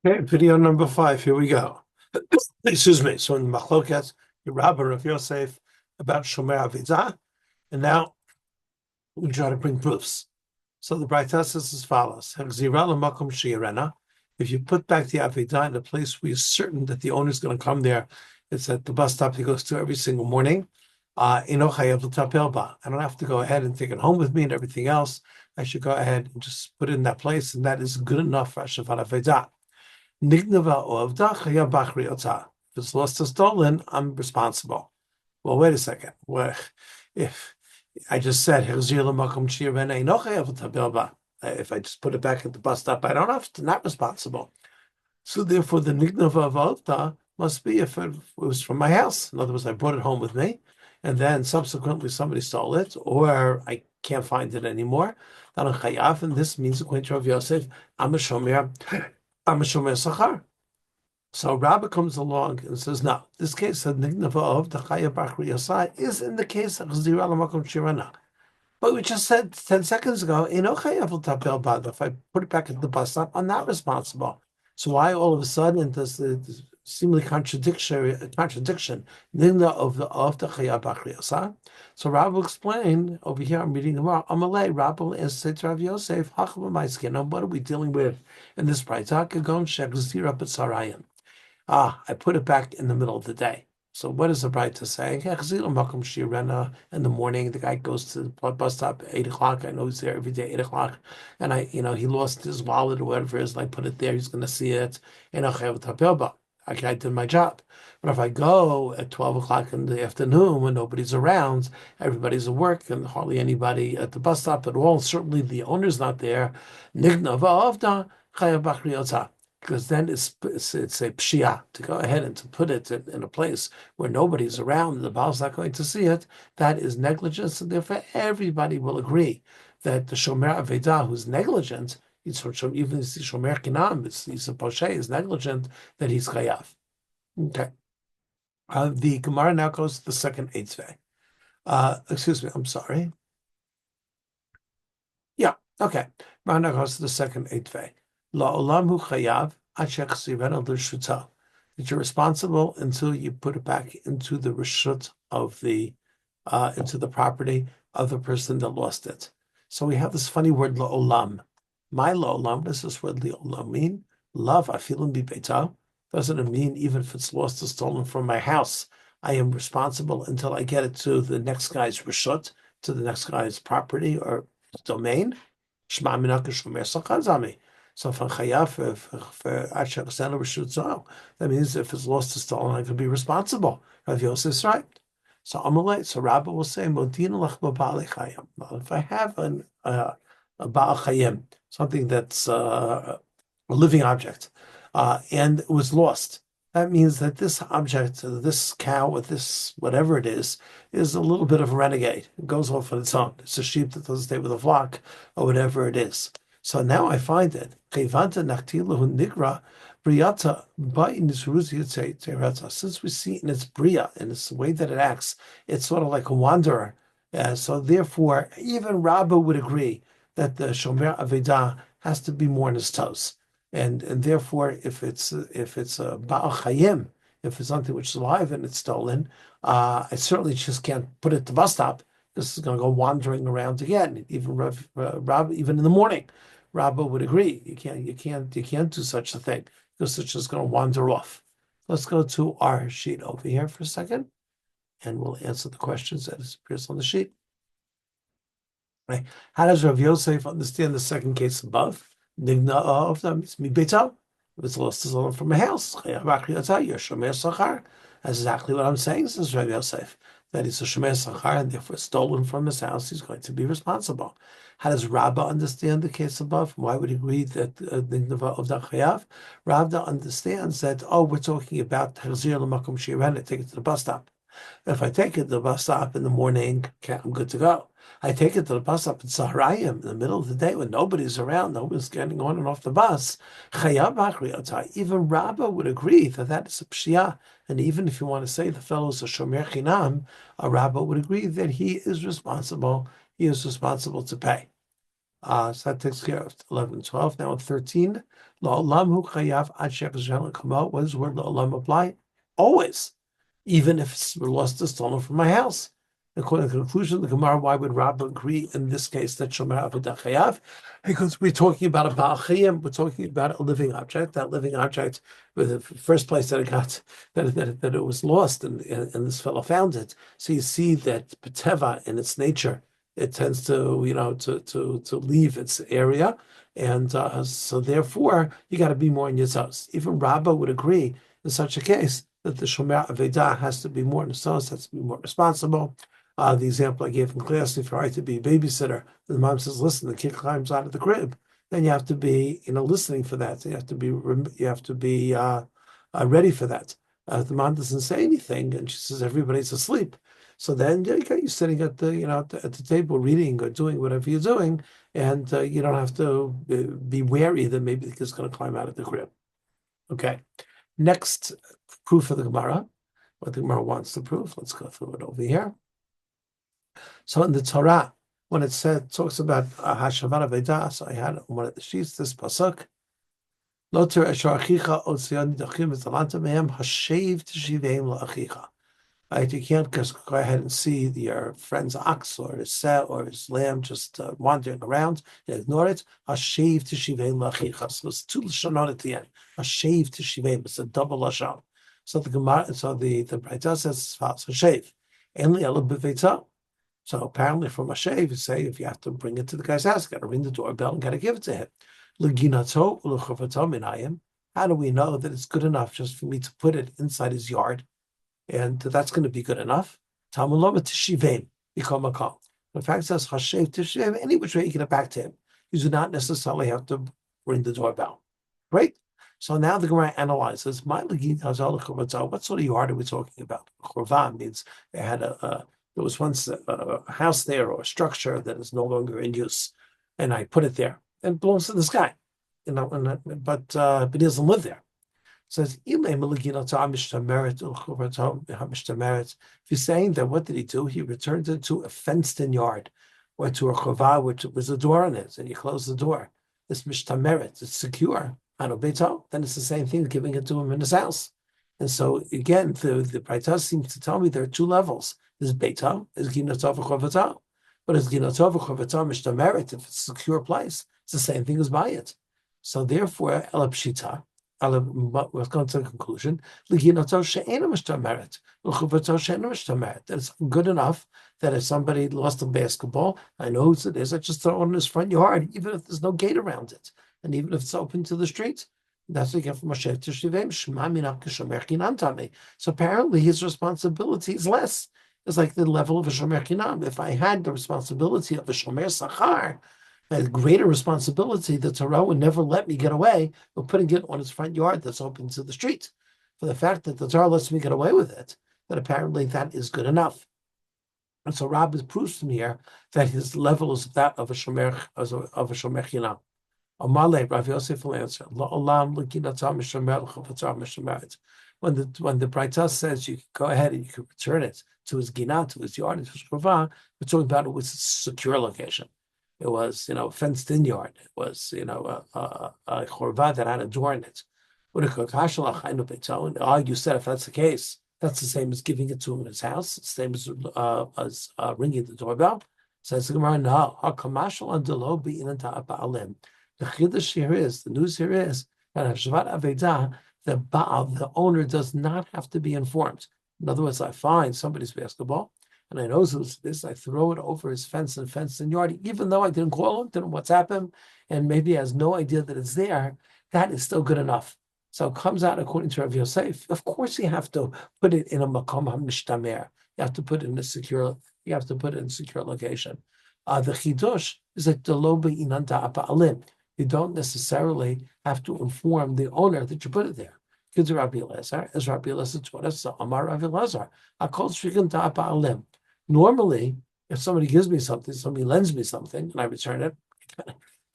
Okay, video number 5. Here we go. Excuse me. So in Machloket, Rabbi Rav Yosef about Shomer Avidah, and now we try to bring proofs. So the Braita says as follows: Hachzira l'makom she'irena. If you put back the Avidah in a place where you're certain that the owner is going to come there, it's at the bus stop he goes to every single morning. Eno chayav l'tapel ba. I don't have to go ahead and take it home with me and everything else. I should go ahead and just put it in that place, and that is good enough for Shavat Avidah. Nignava ovda chayav bachri otah. If it's lost or stolen, I'm responsible. Well, wait a second. What if I just said if I just put it back at the bus stop, I don't have to, not responsible. So therefore, the nignava avda must be if it was from my house. In other words, I brought it home with me, and then subsequently somebody stole it, or I can't find it anymore. Then I'm chayav, and this means according to Rav Yosef, I'm a shomer sachar. So Rabbi comes along and says, no, this case of Nignava of the Chaya Bachri Yasai is in the case of Chzira Lamakom Shirana. But we just said 10 seconds ago, if I put it back at the bus stop, I'm not responsible. So why all of a sudden does the seemingly contradiction Nigna of the Chaya Bachri Yasai? So Rabbi will explain over here, I'm reading the wrong. Amalei, Rabbi will say to Rav Yosef, what are we dealing with in this Braita? Kagon Shek Zira B'Sarayim. I put it back in the middle of the day. So what is the Braita saying? In the morning, the guy goes to the bus stop at 8 o'clock. I know he's there every day, 8 o'clock. And he lost his wallet or whatever it is, and I put it there. He's going to see it. I did my job. But if I go at 12 o'clock in the afternoon when nobody's around, everybody's at work and hardly anybody at the bus stop at all, certainly the owner's not there, because then it's a pshia to go ahead and to put it in a place where nobody's around and the Baal's not going to see it. That is negligence, and therefore everybody will agree that the shomer avedah who's negligent, even the shomer kinam, he's a poshe, is negligent, that he's chayav. Okay. The Gemara now goes to the second eitzveh. Excuse me, I'm sorry. Yeah, okay. Gemara now goes to the second eitzveh. La'olam hu chayav that you're responsible until you put it back into the reshut of into the property of the person that lost it. So we have this funny word la'olam. My la'olam, what does this word la'olam mean? Love, afilim bibeita. Doesn't it mean even if it's lost or stolen from my house, I am responsible until I get it to the next guy's reshut, to the next guy's property or domain? Shma minaka shomer sachar zami. So for chayav, that means if it's lost or stolen, I can be responsible. Rav Yosef is right. So Amalei, so Rabbi will say, if I have a Baal Chayim, something that's a living object, and it was lost, that means that this object, this cow, or this whatever it is a little bit of a renegade. It goes off on its own. It's a sheep that doesn't stay with a flock, or whatever it is. So now I find it. Since we see in its bria, in its way that it acts, it's sort of like a wanderer. So therefore, even Rabbah would agree that the shomer avedah has to be more on his toes, and therefore, if it's a baal chayim, if it's something which is alive and it's stolen, I certainly just can't put it to bus stop. This is going to go wandering around again, even Rabbah, even in the morning. Rabbah would agree. You can't do such a thing because it's just going to wander off. Let's go to our sheet over here for a second, and we'll answer the questions that appears on the sheet. Right. How does Rav Yosef understand the second case above? Nigna of them is mibeita. If it's lost, it's stolen from a house. That's exactly what I'm saying, says Rav Yosef. That he's a shomer sachar, and therefore stolen from his house, he's going to be responsible. How does Rabbah understand the case above? Why would he agree that Nignava of the chayav? Rabbah understands that, we're talking about Hazir l'makom shirena, take it to the bus stop. If I take it to the bus stop in the morning, I'm good to go. I take it to the bus stop in Saharayim in the middle of the day when nobody's around, nobody's getting on and off the bus. Even Rabbah would agree that that is a pshia. And even if you want to say the fellow's a shomer chinam, a Rabbah would agree that he is responsible. He is responsible to pay. So that takes care of 11 and 12. Now in 13, la'olam hu chayav ad she'echaz kamo. What does the word la'olam apply? Always, even if it's lost or stolen from my house. According to the conclusion, the Gemara, why would Rabbah agree in this case that shomer avodah chayav? Because we're talking about a ba'al chayim, we're talking about a living object. That living object, the first place that it got, that it was lost, and this fellow found it. So you see that B'teva, in its nature, it tends to, to leave its area, and so therefore you got to be more in your house. Even Rabbah would agree in such a case that the shomer avedah has to be more in his house, has to be more responsible. The example I gave in class, if you're right to be a babysitter, the mom says, "Listen, the kid climbs out of the crib," then you have to be, listening for that. You have to be ready for that. The mom doesn't say anything, and she says everybody's asleep. So then you sitting at the at the table reading or doing whatever you're doing, and you don't have to be wary that maybe the kid's going to climb out of the crib. Okay, next proof of the Gemara, what the Gemara wants to prove. Let's go through it over here. So in the Torah, when it talks about Hashavat Avedah, so I had one of the sheets, this pasuk. Lo tireh achicha otzion nidachim v'talanta mehem hashev tishiveim la'achicha. Right, you can't just go ahead and see your friend's ox or his seh or his lamb just wandering around and ignore it. Hashev tishiveim la'achicha. So it's two lashonot at the end. Hashev tishiveim. It's a double lashon. So the Gemara, so the Braita says as follows: Hashev enli ela b'veitah. So apparently from Hashev, you say if you have to bring it to the guy's house, you got to ring the doorbell and got to give it to him. Leginato u'lechovato minayim. How do we know that it's good enough just for me to put it inside his yard? And that's going to be good enough. Talmud tishivim become a call. The fact says Hashev tishivim, any which way you get it back to him. You do not necessarily have to ring the doorbell. Right? So now the Gemara analyzes, what sort of yard are we talking about? Chorva means they had there was once a house there or a structure that is no longer in use, and I put it there. And it belongs to this guy, but he doesn't live there. It says, if you're saying that, what did he do? He returned it to a fenced-in yard, or to a chovah, which was a door on it, and you close the door. It's mishtameret, it's secure. Then it's the same thing, giving it to him in his house. And so again, the Braita seems to tell me there are two levels. There's Beita, there's Ginatov v'Chovata. But as Ginatov v'Chovata mishtameret, if it's a secure place, it's the same thing as Bayit. So therefore, Ela Pshita, we're going to the conclusion, Ginatov she'ena mishtameret, v'Chovata she'ena mishtameret. That it's good enough that if somebody lost a basketball, I know whose it is, I just throw it in his front yard, even if there's no gate around it, and even if it's open to the street. That's what you get from Hashem Tishivim, Shema Minach Shomer Chinam Tami. So apparently his responsibility is less. It's like the level of a Shomer Chinam. If I had the responsibility of a Shomer Sachar, a greater responsibility, the Torah would never let me get away with putting it on its front yard that's open to the street. For the fact that the Torah lets me get away with it, that apparently that is good enough. And so Rabbah proves from here that his level is that of a Shomer Chinam. Amale, Rav Yosef will answer. When the Braita says you can go ahead and you can return it to his gina, to his yard, to his krovah, we're talking about it was a secure location. It was, fenced-in yard. It was, a krovah that had a door in it. And you said if that's the case, that's the same as giving it to him in his house. It's the same as ringing the doorbell. Says the Gemara, no. The chiddush here is, the news here is that Hashavat Avedah, the Baal, the owner, does not have to be informed. In other words, I find somebody's basketball, and I know who's this, I throw it over his fenced-in yard, even though I didn't call him, didn't know what's happened, and maybe he has no idea that it's there, that is still good enough. So it comes out according to Rav Yosef. Of course you have to put it in a makom hamishtamer. You have to put it in a secure location. The chidush is that the lo be'inanta apa'alim. You don't necessarily have to inform the owner that you put it there. As Rabbi Elazar taught us, Amar Rabbi Elazar, normally, if somebody gives me something, somebody lends me something, and I return it,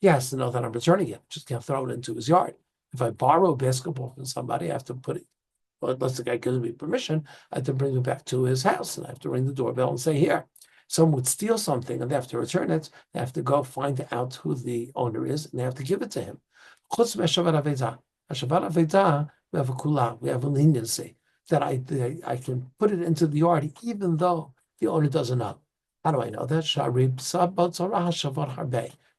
he has to know that I'm returning it. Just can't throw it into his yard. If I borrow a basketball from somebody, I have to put it, unless the guy gives me permission, I have to bring it back to his house, and I have to ring the doorbell and say, here. someone would steal something and they have to return it, they have to go find out who the owner is and they have to give it to him. Hashavat Aveda, we have a kula, we have a leniency that I can put it into the yard even though the owner doesn't know. How do I know that?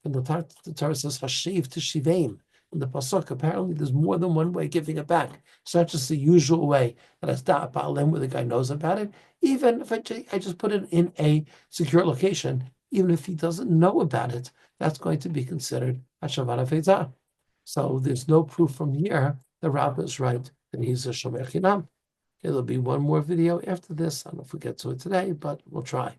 And the Torah says hashiv to shivaim. In the pasuk, apparently there's more than one way of giving it back. It's not just the usual way that it's da'at ba'alim where the guy knows about it. Even if I just put it in a secure location, even if he doesn't know about it, that's going to be considered hashavat aveidah. So there's no proof from here that Rabbah is right that he's a shomer chinam. There'll be one more video after this. I don't know if we get to it today, but we'll try.